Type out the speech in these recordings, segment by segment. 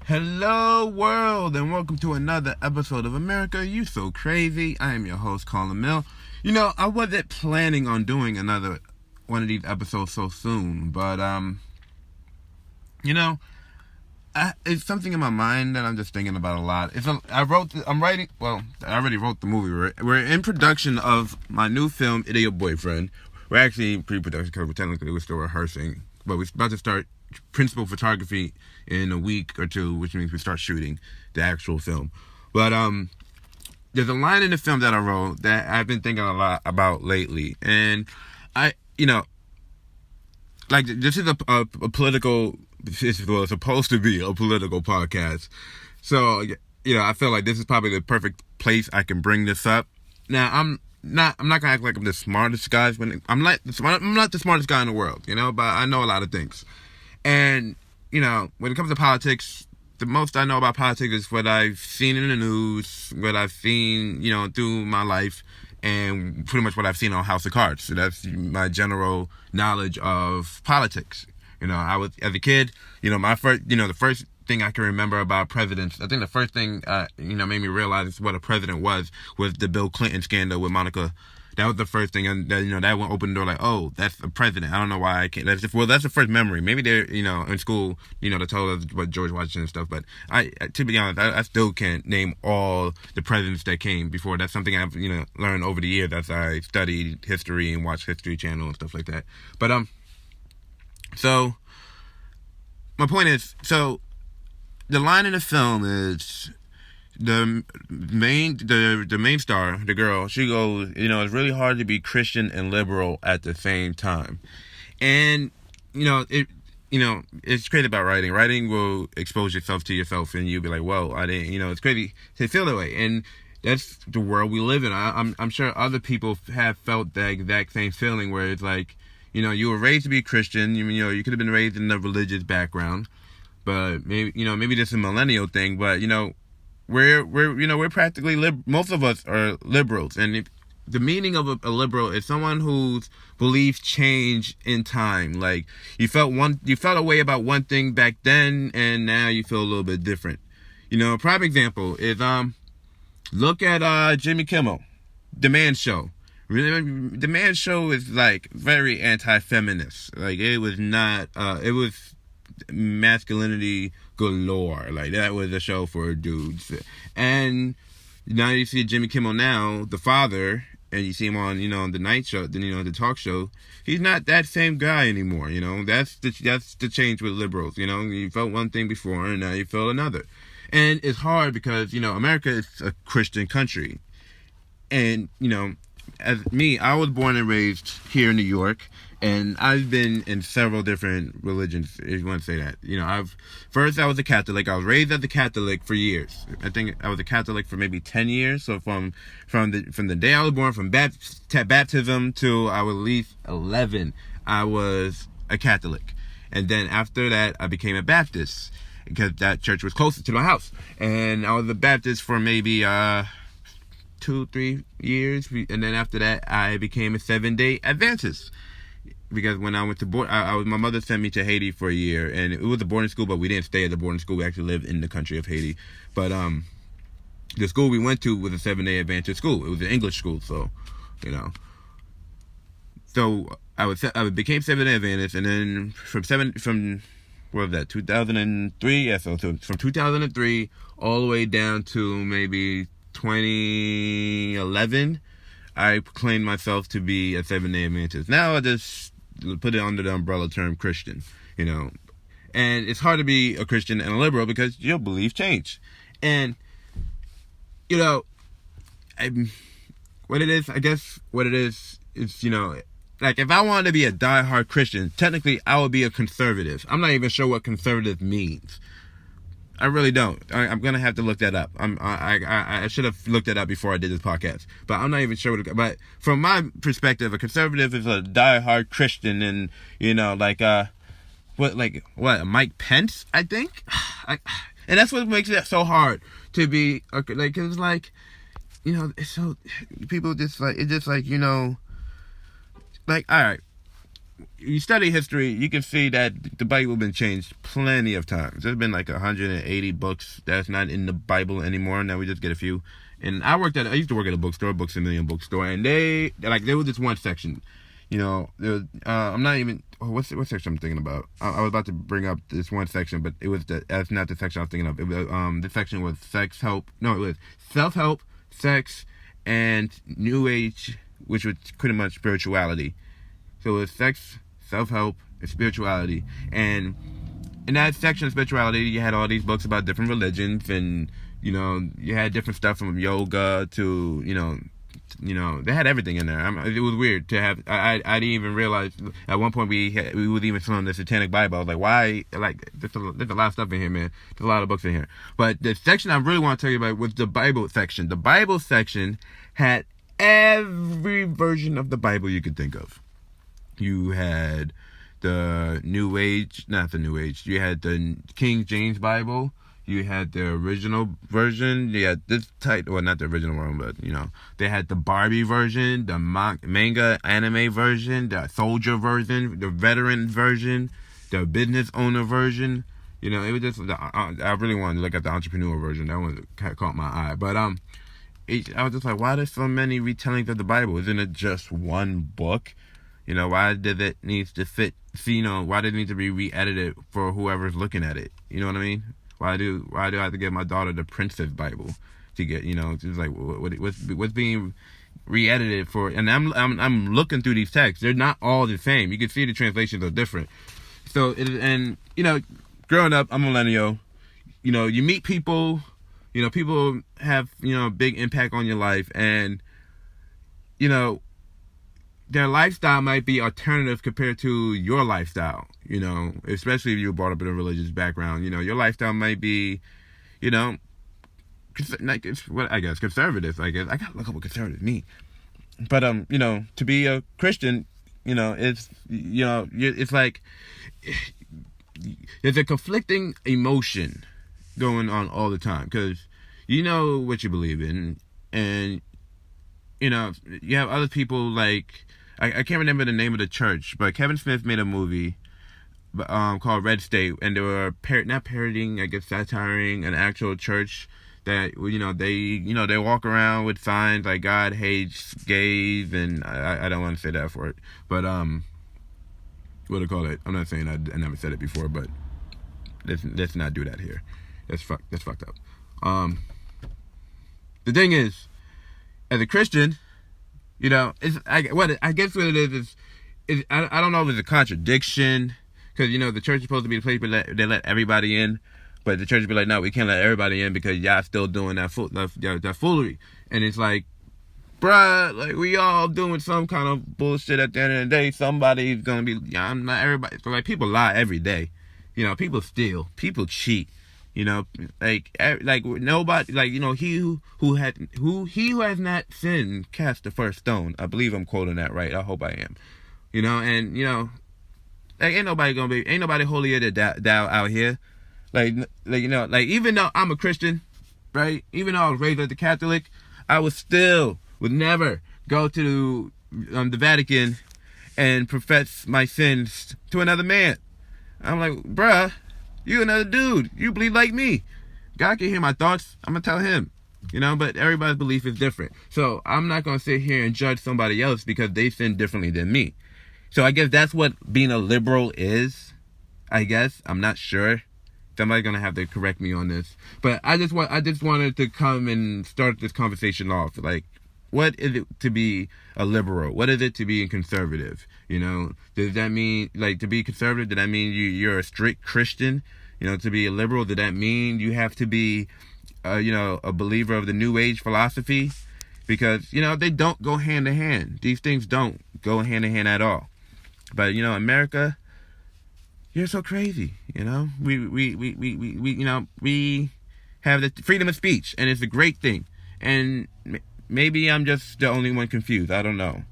Hello world and welcome to another episode of America You So Crazy. I am your host Colin Mill. I wasn't planning on doing another one of these episodes so soon, but it's something in my mind that I'm just thinking about a lot. I already wrote the movie. We're in production of my new film, Idiot Boyfriend. We're actually in pre-production because we're still rehearsing, but we're about to start principal photography in a week or two, which means we start shooting the actual film. But there's a line in the film that I wrote that I've been thinking a lot about lately, and this is a political. It's supposed to be a political podcast, so I feel like this is probably the perfect place I can bring this up. Now I'm not gonna act like I'm the smartest guy. I'm not the smartest guy in the world, but I know a lot of things. And, when it comes to politics, the most I know about politics is what I've seen in the news, what I've seen, through my life, and pretty much what I've seen on House of Cards. So that's my general knowledge of politics. As a kid, the first thing I can remember about presidents, I think the first thing, made me realize what a president was the Bill Clinton scandal with Monica. That was the first thing, and that went open the door like, oh, that's the president. I don't know why I can't. That's the first memory. Maybe they're, in school, they told us about George Washington and stuff, but to be honest, I still can't name all the presidents that came before. That's something I've, learned over the years as I studied history and watched History Channel and stuff like that. But, so, my point is, the line in the film is, the main star, the girl, she goes, it's really hard to be Christian and liberal at the same time. And, it's crazy about writing. Writing will expose yourself to yourself, and you'll be like, whoa, I didn't, it's crazy to feel that way. And that's the world we live in. I'm sure other people have felt that exact same feeling where it's like, you were raised to be Christian, you could have been raised in a religious background, but maybe this is a millennial thing, but, we're practically most of us are liberals, and the meaning of a liberal is someone whose beliefs change in time. Like you felt a way about one thing back then, and now you feel a little bit different. A prime example is look at Jimmy Kimmel, The Man Show. The Man Show is like very anti-feminist. Like it was not. It was masculinity galore. Like that was a show for dudes. And now you see Jimmy Kimmel now, the father, and you see him on the night show, the talk show. He's not that same guy anymore. That's the change with liberals. You felt one thing before, and now you feel another. And it's hard because America is a Christian country, and as me, I was born and raised here in New York, and I've been in several different religions, if you want to say that. I was a Catholic. I was raised as a Catholic for years. I think I was a Catholic for maybe 10 years. So from the day I was born, from baptism to I was at least 11, I was a Catholic. And then after that, I became a Baptist because that church was closer to my house. And I was a Baptist for maybe 2-3 years, and then after that I became a 7-day Adventist because when I went to my mother sent me to Haiti for a year, and it was a boarding school, but we didn't stay at the boarding school. We actually lived in the country of Haiti. But the school we went to was a 7-day Adventist school. It was an English school, so I became 7-day Adventist, and then from what was that, 2003? Yeah, so from 2003 all the way down to maybe 2011, I proclaimed myself to be a 7-day Adventist. Now I just put it under the umbrella term Christian, and it's hard to be a Christian and a liberal because your beliefs change. And what it is like if I wanted to be a diehard Christian, technically I would be a conservative. I'm not even sure what conservative means. I really don't. I'm gonna have to look that up. I should have looked that up before I did this podcast, but I'm not even sure but from my perspective, a conservative is a diehard Christian, and Mike Pence, I think, and that's what makes it so hard to be like. It's like, it's so people just like it's just like like all right. you study history, you can see that the Bible has been changed plenty of times. There's been like 180 books that's not in the Bible anymore. Now we just get a few. And I used to work at a bookstore, Books a Million bookstore, and there was this one section, I'm not even, what section I'm thinking about? I was about to bring up this one section, but that's not the section I was thinking of. It was, the section was it was self-help, sex, and New Age, which was pretty much spirituality. So it was sex, self-help, and spirituality. And in that section of spirituality, you had all these books about different religions, and, you had different stuff from yoga to, they had everything in there. It was weird to have. I didn't even realize at one point we was even selling the Satanic Bible. I was like, why? Like, there's a lot of stuff in here, man. There's a lot of books in here. But the section I really want to tell you about was the Bible section. The Bible section had every version of the Bible you could think of. You had the New Age, not the New Age. You had the King James Bible. You had the original version. You had this type, well, not the original one, but, they had the Barbie version, the manga anime version, the soldier version, the veteran version, the business owner version. It was just, I really wanted to look at the entrepreneur version. That one caught my eye. But, I was just like, why there's so many retellings of the Bible? Isn't it just one book? Why did it need to fit, why did it need to be re-edited for whoever's looking at it? You know what I mean? Why do I have to give my daughter the Princess Bible to get, it's like, what's being re-edited for? And I'm looking through these texts. They're not all the same. You can see the translations are different. So, growing up, I'm a millennial. You meet people, people have, big impact on your life, and, their lifestyle might be alternative compared to your lifestyle, especially if you were brought up in a religious background. Your lifestyle might be, conservative, I guess. I gotta look up what conservative mean. But, to be a Christian, it's like, there's a conflicting emotion going on all the time, because you know what you believe in, and, you have other people like, I can't remember the name of the church, but Kevin Smith made a movie called Red State, and they were not parodying, I guess, satiring an actual church that, they walk around with signs like God hates gays, and I don't want to say that for it, but what do I call it? I'm not saying I never said it before, but let's not do that here. That's fucked up. The thing is, as a Christian, I guess what it is I don't know if it's a contradiction, because, the church is supposed to be the place where they let everybody in, but the church would be like, no, we can't let everybody in because y'all still doing that foolery. And it's like, bruh, like, we all doing some kind of bullshit at the end of the day. Somebody's gonna be, I'm not everybody. So, like, people lie every day. People steal, people cheat. Like nobody, like, he who has not sinned cast the first stone. I believe I'm quoting that right. I hope I am. And like, ain't nobody holier than thou out here. Like even though I'm a Christian, right? Even though I was raised as a Catholic, I would never go to the Vatican and profess my sins to another man. I'm like, bruh, you another dude. You believe like me. God can hear my thoughts. I'm going to tell him. But everybody's belief is different. So I'm not going to sit here and judge somebody else because they sin differently than me. So I guess that's what being a liberal is. I guess. I'm not sure. Somebody's going to have to correct me on this. But I just wanted to come and start this conversation off. Like, what is it to be a liberal? What is it to be a conservative? Does that mean, like, to be conservative, does that mean you're a strict Christian? To be a liberal, did that mean you have to be, a believer of the New Age philosophy? Because, they don't go hand in hand. These things don't go hand in hand at all. But, America, you're so crazy, we have the freedom of speech, and it's a great thing. And maybe I'm just the only one confused. I don't know.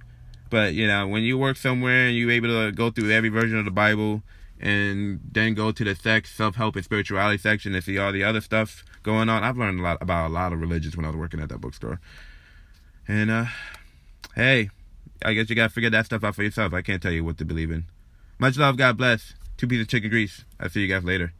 But, when you work somewhere and you're able to go through every version of the Bible and then go to the sex, self-help, and spirituality section and see all the other stuff going on, I've learned a lot about a lot of religions when I was working at that bookstore. And, hey, I guess you gotta figure that stuff out for yourself. I can't tell you what to believe in. Much love. God bless. 2 pieces of chicken grease. I'll see you guys later.